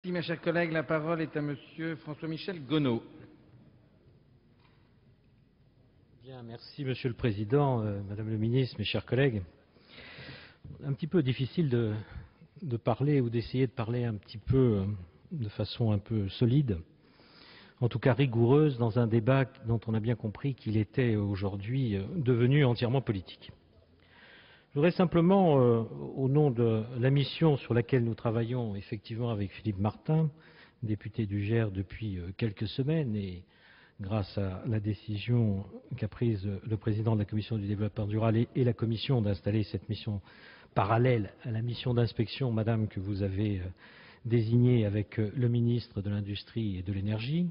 Merci, mes chers collègues. La parole est à Monsieur François-Michel Gonod. Bien, merci Monsieur le Président, Madame le Ministre, mes chers collègues. Un petit peu difficile de parler ou d'essayer de parler un petit peu de façon un peu solide, en tout cas rigoureuse, dans un débat dont on a bien compris qu'il était aujourd'hui devenu entièrement politique. Je voudrais simplement, au nom de la mission sur laquelle nous travaillons effectivement avec Philippe Martin, député du Gers depuis quelques semaines, et grâce à la décision qu'a prise le président de la Commission du développement durable et la Commission d'installer cette mission parallèle à la mission d'inspection, Madame, que vous avez désignée avec le ministre de l'Industrie et de l'Énergie,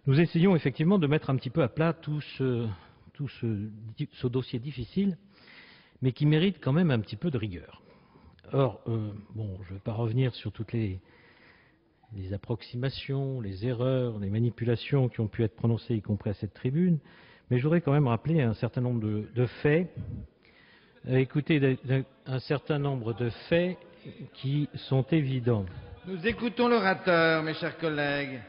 nous essayons effectivement de mettre un petit peu à plat tout ce dossier difficile, mais qui mérite quand même un petit peu de rigueur. Or, je ne vais pas revenir sur toutes les approximations, les erreurs, les manipulations qui ont pu être prononcées, y compris à cette tribune, mais je voudrais quand même rappeler un certain nombre de faits, un certain nombre de faits qui sont évidents. Nous écoutons l'orateur, mes chers collègues.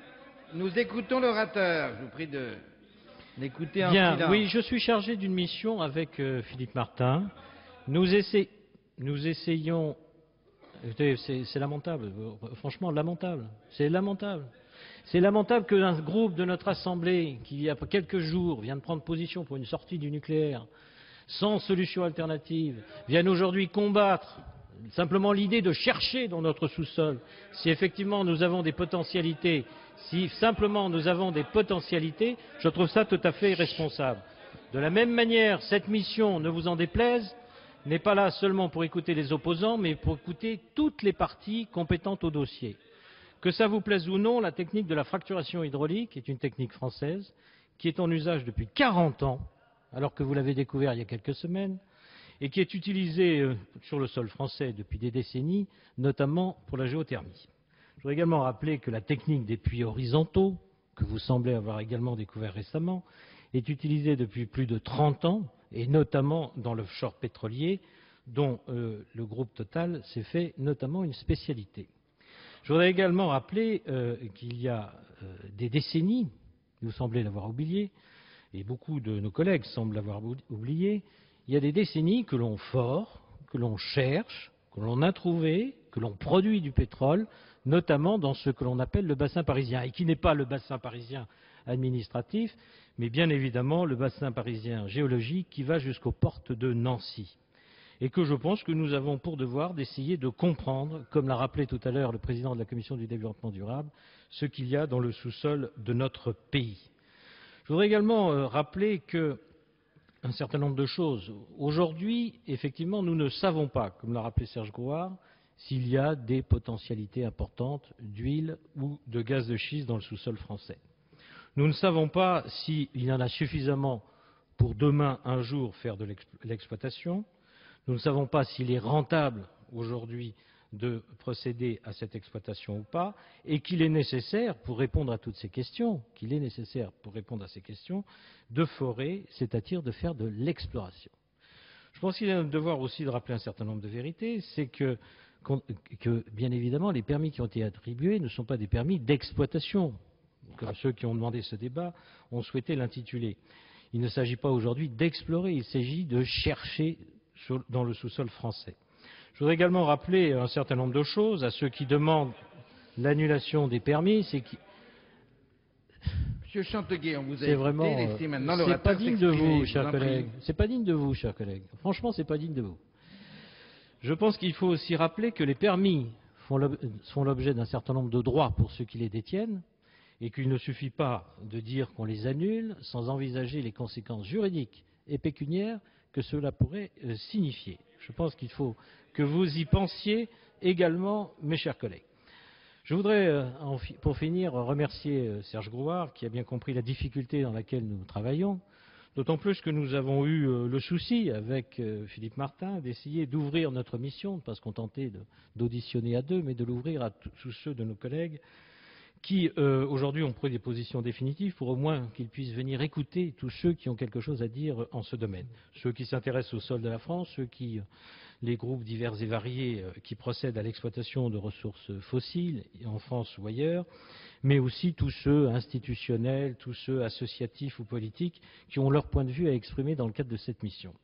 Nous écoutons l'orateur. Je vous prie de l'écouter en silence. Bien, oui, je suis chargé d'une mission avec Philippe Martin. Nous essayons... C'est lamentable, franchement lamentable. C'est lamentable. C'est lamentable qu'un groupe de notre Assemblée, qui il y a quelques jours vient de prendre position pour une sortie du nucléaire, sans solution alternative, vienne aujourd'hui combattre simplement l'idée de chercher dans notre sous-sol si effectivement nous avons des potentialités, si simplement nous avons des potentialités, je trouve ça tout à fait irresponsable. De la même manière, cette mission, ne vous en déplaise, n'est pas là seulement pour écouter les opposants, mais pour écouter toutes les parties compétentes au dossier. Que ça vous plaise ou non, la technique de la fracturation hydraulique est une technique française qui est en usage depuis 40 ans, alors que vous l'avez découvert il y a quelques semaines, et qui est utilisée sur le sol français depuis des décennies, notamment pour la géothermie. Je voudrais également rappeler que la technique des puits horizontaux, que vous semblez avoir également découvert récemment, est utilisée depuis plus de 30 ans, et notamment dans l'offshore pétrolier, dont le groupe Total s'est fait notamment une spécialité. Je voudrais également rappeler qu'il y a des décennies, vous semblez l'avoir oublié, et beaucoup de nos collègues semblent l'avoir oublié, il y a des décennies que l'on fore, que l'on cherche, que l'on a trouvé, que l'on produit du pétrole, notamment dans ce que l'on appelle le bassin parisien, et qui n'est pas le bassin parisien administratif, mais bien évidemment le bassin parisien géologique qui va jusqu'aux portes de Nancy. Et que je pense que nous avons pour devoir d'essayer de comprendre, comme l'a rappelé tout à l'heure le président de la Commission du développement durable, ce qu'il y a dans le sous-sol de notre pays. Je voudrais également rappeler un certain nombre de choses. Aujourd'hui, effectivement, nous ne savons pas, comme l'a rappelé Serge Grouard, s'il y a des potentialités importantes d'huile ou de gaz de schiste dans le sous-sol français. Nous ne savons pas s'il y en a suffisamment pour demain, un jour, faire de l'exploitation. Nous ne savons pas s'il est rentable aujourd'hui de procéder à cette exploitation ou pas, et qu'il est nécessaire, pour répondre à toutes ces questions, de forer, c'est-à-dire de faire de l'exploration. Je pense qu'il est notre devoir aussi de rappeler un certain nombre de vérités, c'est que, bien évidemment, les permis qui ont été attribués ne sont pas des permis d'exploitation, comme ceux qui ont demandé ce débat ont souhaité l'intituler. Il ne s'agit pas aujourd'hui d'explorer, il s'agit de chercher dans le sous-sol français. Je voudrais également rappeler un certain nombre de choses à ceux qui demandent l'annulation des permis. Monsieur Chanteguet, on vous a écouté, laissez maintenant l'orateur s'exprimer. C'est pas digne de vous, chers collègues. C'est pas digne de vous, chers collègues. Franchement, c'est pas digne de vous. Je pense qu'il faut aussi rappeler que les permis font l'objet d'un certain nombre de droits pour ceux qui les détiennent, et qu'il ne suffit pas de dire qu'on les annule sans envisager les conséquences juridiques et pécuniaires que cela pourrait signifier. Je pense qu'il faut que vous y pensiez également, mes chers collègues. Je voudrais, pour finir, remercier Serge Grouard, qui a bien compris la difficulté dans laquelle nous travaillons, d'autant plus que nous avons eu le souci, avec Philippe Martin, d'essayer d'ouvrir notre mission, ne pas se contenter d'auditionner à deux, mais de l'ouvrir à tous ceux de nos collègues qui aujourd'hui ont pris des positions définitives, pour au moins qu'ils puissent venir écouter tous ceux qui ont quelque chose à dire en ce domaine. Ceux qui s'intéressent au sol de la France, les groupes divers et variés qui procèdent à l'exploitation de ressources fossiles, en France ou ailleurs, mais aussi tous ceux institutionnels, tous ceux associatifs ou politiques qui ont leur point de vue à exprimer dans le cadre de cette mission.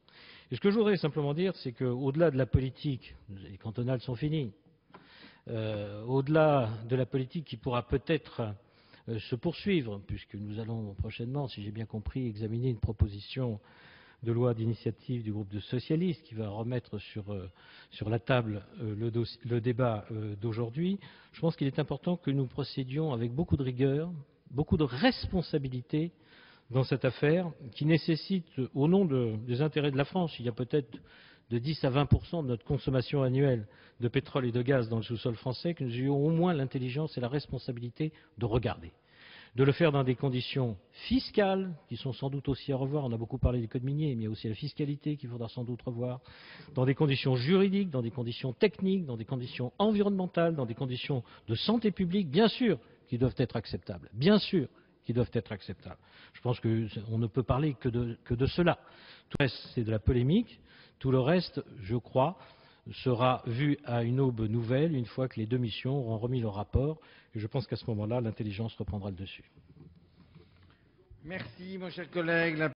Et ce que je voudrais simplement dire, c'est qu'au-delà de la politique, les cantonales sont finies, au-delà de la politique qui pourra peut-être se poursuivre, puisque nous allons prochainement, si j'ai bien compris, examiner une proposition de loi d'initiative du groupe de socialistes qui va remettre sur la table le débat d'aujourd'hui, je pense qu'il est important que nous procédions avec beaucoup de rigueur, beaucoup de responsabilité dans cette affaire qui nécessite, au nom des intérêts de la France, il y a peut-être de 10 à 20% de notre consommation annuelle de pétrole et de gaz dans le sous-sol français, que nous ayons au moins l'intelligence et la responsabilité de regarder. De le faire dans des conditions fiscales, qui sont sans doute aussi à revoir. On a beaucoup parlé du code minier, mais il y a aussi la fiscalité qu'il faudra sans doute revoir. Dans des conditions juridiques, dans des conditions techniques, dans des conditions environnementales, dans des conditions de santé publique, bien sûr, qui doivent être acceptables. Bien sûr qui doivent être acceptables. Je pense qu'on ne peut parler que de cela. Tout le reste, c'est de la polémique. Tout le reste, je crois, sera vu à une aube nouvelle une fois que les deux missions auront remis leur rapport. Et je pense qu'à ce moment-là, l'intelligence reprendra le dessus. Merci, mon cher collègue.